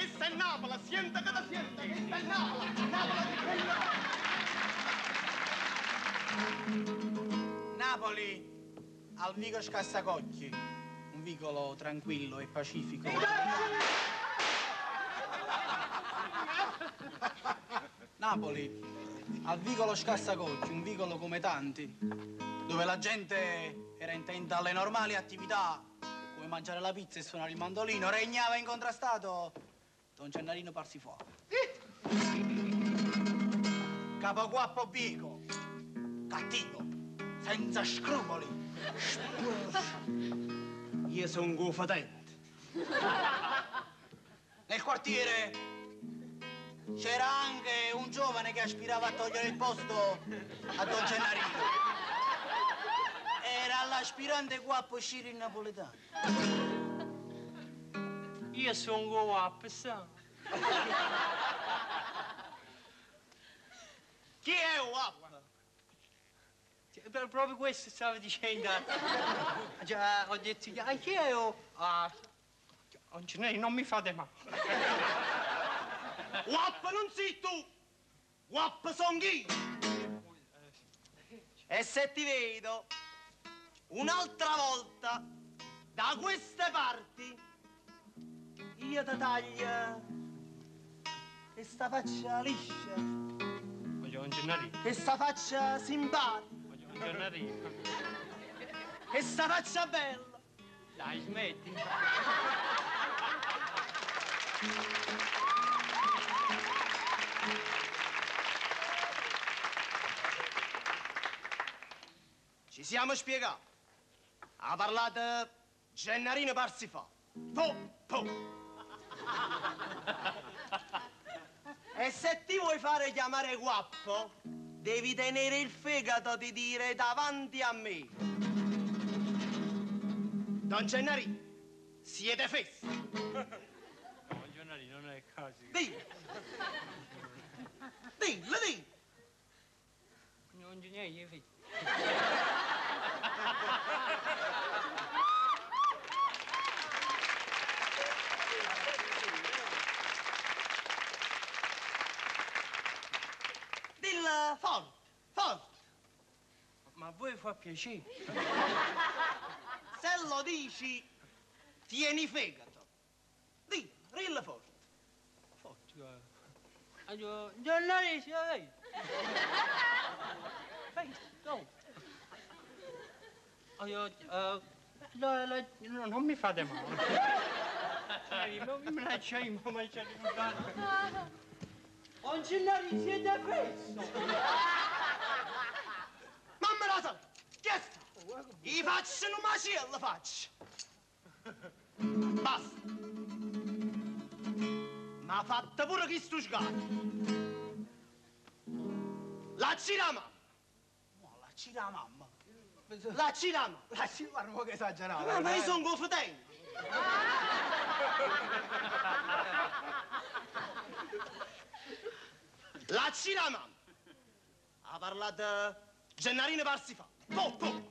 Questa è Napoli, siente che da siente, questa è Napoli, Napoli, al Vico Scassacocchi, un vicolo tranquillo e pacifico. Napoli, al vicolo Scassacocchi, un vicolo come tanti, dove la gente era intenta alle normali attività, come mangiare la pizza e suonare il mandolino, regnava incontrastato Don Gennarino Parsifuoco. Capoguappo Vico, cattivo, senza scrupoli. Io sono un gufadente. Nel quartiere c'era anche un giovane che aspirava a togliere il posto a Don Gennarino. Era l'aspirante guappo Ciro Napoletano. Io sono guappo, sa? Chi è guappo? Proprio questo stavo dicendo. Già, ho detto, chi è? Non mi fate male. Guappo non sei tu! Guappo son io! E se ti vedo un'altra volta da queste parti, io ti taglio questa faccia liscia, Don Gennarino. questa faccia simpatica, Don Gennarino. questa faccia bella. Dai, smetti. Ci siamo spiegati. Ha parlato Gennarino Parsifà. Po. E se ti vuoi fare chiamare guappo, devi tenere il fegato di dire davanti a me. Don Gennarino, siete fessi. Don Gennarino non è così. Dillo. Dillo. Non c'è niente. Dillo forte. Ma a voi fa piacere? Se lo dici, tieni fegato. Dillo forte. Forte, Don Gennarino, vai. Vai, no. Non mi fate male. Non mi lasciai mangiare in casa. Don Gennarino, siete fesso. Mamma la sa, che sta? I faccio un macello, faccio. Basta. Ma fatta pure chi sto sgato. Lacci la mamma. No, lacci la mamma. Lacci la mamma. Lacci, guarda, un che esagerato. Ma io sono confidente. Lacci la mamma. Ha parlato Gennarino Parsifà. Po.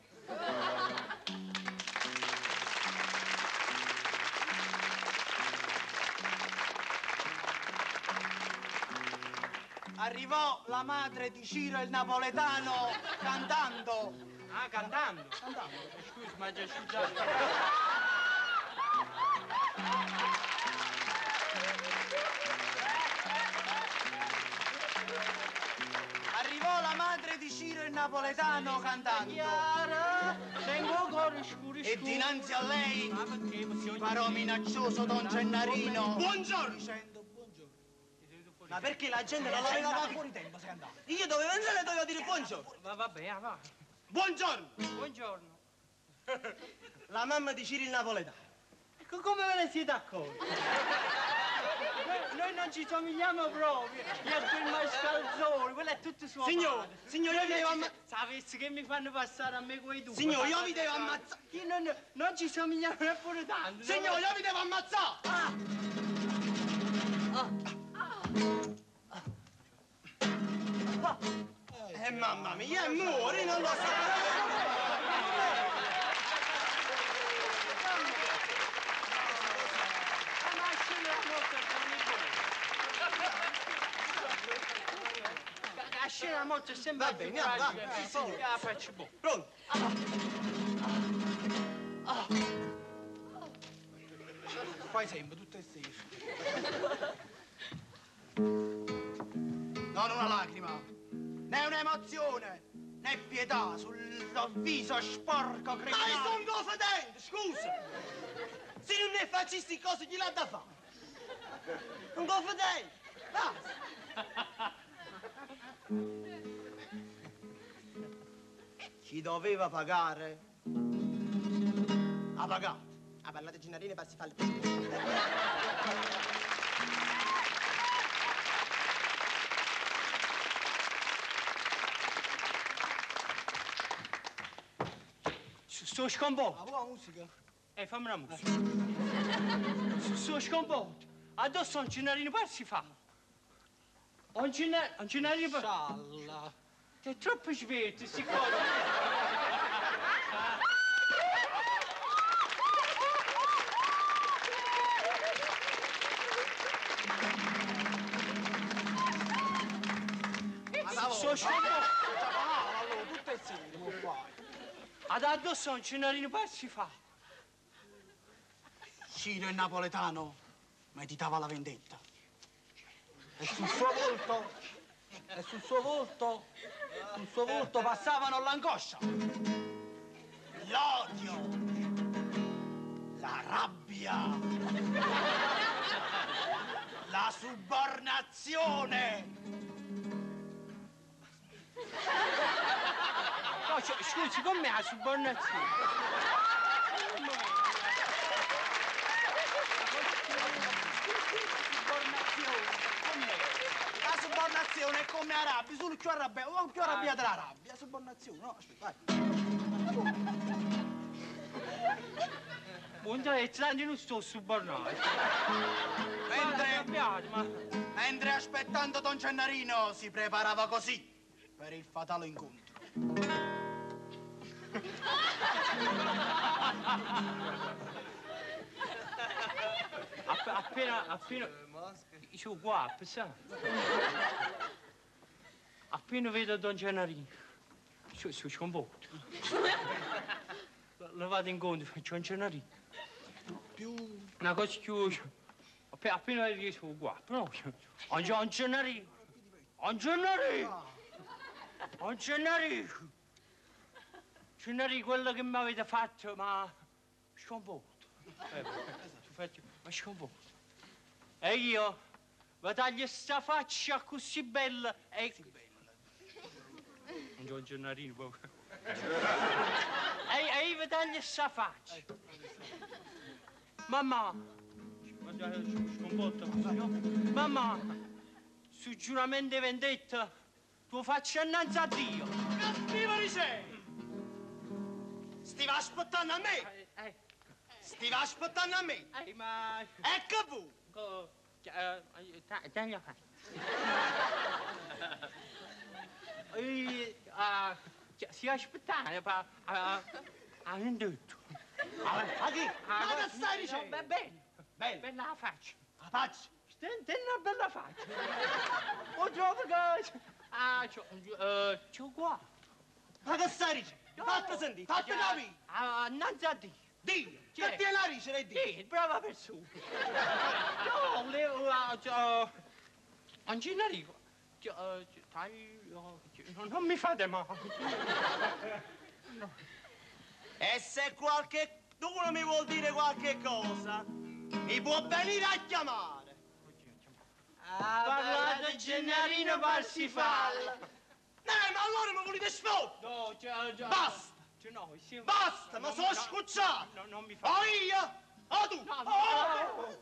Arrivò la madre di Ciro il Napoletano cantando. Ah, cantando? Scusi, ma già asciugato. Arrivò la madre di Ciro il Napoletano cantando. Tengo cuore scuro. E dinanzi a lei Ma perché? si parò minaccioso Don Gennarino. Buongiorno. Dicendo buongiorno. Ma perché la gente non l'aveva fatto? Fuori tempo, sei andato. Io dovevo andare e dovevo dire buongiorno. Vabbè, va. Buongiorno. Buongiorno. La mamma di Ciro il Napoletano. Come ve ne siete accorti? Noi non ci somigliamo proprio. Io e quel mascalzone, quello è tutto suo Signore, io vi devo ammazzare. Sapessi che mi fanno passare a me quei due. Signore, io vi devo ammazzare. Io non ci somigliamo neppure tanto. Signore, io vi devo ammazzare. Mamma mia, muori, non lo so. Ma la morte è sempre Va bene, va, sì, signore. La faccio buona. Pronto? Fai sempre, tutte e sere. Non una lacrima, né un'emozione, né pietà sul viso sporco Ma criminale. io sono confidente, scusa! Se non ne facessi cose, chi l'ha da fare? Un confidente! Basta! Chi doveva pagare? Ha pagato. Ha parlato Gennarino per si fare il Sto sconvolto. Ma vuoi la musica? Fammi una musica. Sto sconvolto. Addosso un Gennarino per si fa. Un Gennarino per... Scialla. È troppo svelto, sti cose. Sto sconvolto. Allora, tutte e sere, può fare. Ad addosso un Gennarino per si fa. Cino il napoletano meditava la vendetta. E sul suo volto passavano l'angoscia, l'odio, la rabbia, la subornazione. No, scusi, com'è la subornazione? La subornazione è come arrabbia, solo più arrabbiata della rabbia. Subornazione, no? Aspetta, vai. Buongiorno, non sto subornato. Mentre aspettando Don Gennarino si preparava così per il fatale incontro. Appena... Io guapo, sa? Appena vedo Don Gennarino, sono sconvolto. Lo vado incontro, faccio Don Gennarino. Più... Una cosa più... Appena vedo che sono guapo, no? Don Gennarino! Don Gennarino! Don Gennarino! Gennarino, quello che mi avete fatto, ma... sconvolto. Ma sconvolto. E io vi taglio sta faccia così bella e... Don Gennarino, proprio. E io vi taglio sta faccia. Mamma, sconvolto, no? Mamma, su giuramento e vendetta, tu faccio innanzi a Dio. Cattivo di sei! Stiva aspettando a me! Stiva aspettando a me! Ma... Ecco voi! Tieni la faccia. Si aspettare per... non detto. Ma chi? Ma che stai dicendo? Bene. Bene. Bella la faccia. La faccia! Tieni una bella faccia. O trovo che... c'ho qua. Ma che stai dicendo? Fatti sentire, fatti capire! Innanzi a Dio. Dio! Che tiene la ricera e Dio! Sì, brava persona. No, un Gennarino. Non mi fate male. E se qualcuno mi vuol dire qualche cosa, mi può venire a chiamare! Parlate Gennarino Parsifal. Ma allora mi volete sfottere! No, Basta! No, Basta, ma sono scocciato! Non mi fa... O io, o tu!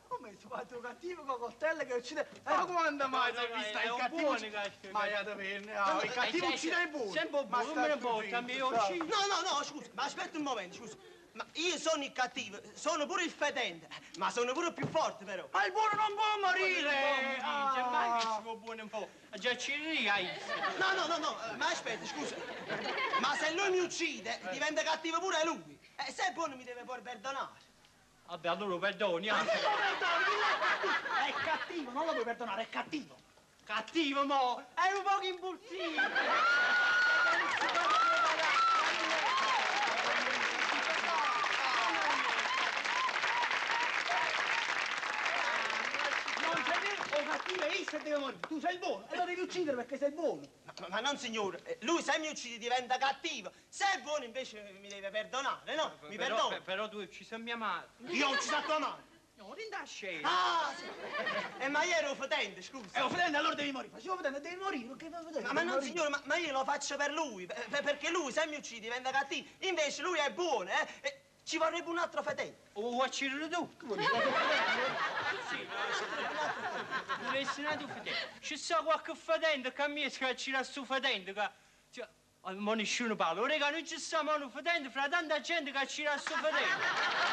Come si fa tu cattivo con coltello che uccide? Ma quando mai si è vista il cattivo? Ma io il cattivo uccide il buono. Sempre buono, non me ne importa, mi uccide. No, scusa, ma aspetta un momento, scusa. Ma io sono il cattivo, sono pure il fedente, ma sono pure più forte però. Ma il buono non può morire! C'è mai che si può buono un po'. Già ci hai. No, ma aspetta, scusa. Ma se lui mi uccide, diventa cattivo pure lui. E se è buono mi deve pure perdonare. Vabbè, allora lo perdoni. È cattivo, non lo puoi perdonare, è cattivo. Cattivo, mo! È un poco impulsivo! Non c'è più! Oh, cattivo, hai visto che deve morire? Tu sei il buono e lo devi uccidere perché sei buono! Ma non, signore, lui se mi uccide diventa cattivo. Se è buono invece mi deve perdonare, no? Mi perdona. Però tu hai ucciso mia madre. Io ho ucciso a tua madre. No, non da scena. Ah, sì. Ma io ero fedente, scusa. Fedente, allora devi morire. Facevo fedente, devi morire, perché fai fedente? Ma non, signore, ma io lo faccio per lui. Perché lui se mi uccide diventa cattivo. Invece lui è buono, e ci vorrebbe un altro fedente. O uccidere tu? Sì, non è nato fedente. Ci sta qualche fedente che a me si accira su fedente che... Ma nessuno parla. Ora che non ci sta mano fedente fra tanta gente che accira su fedente.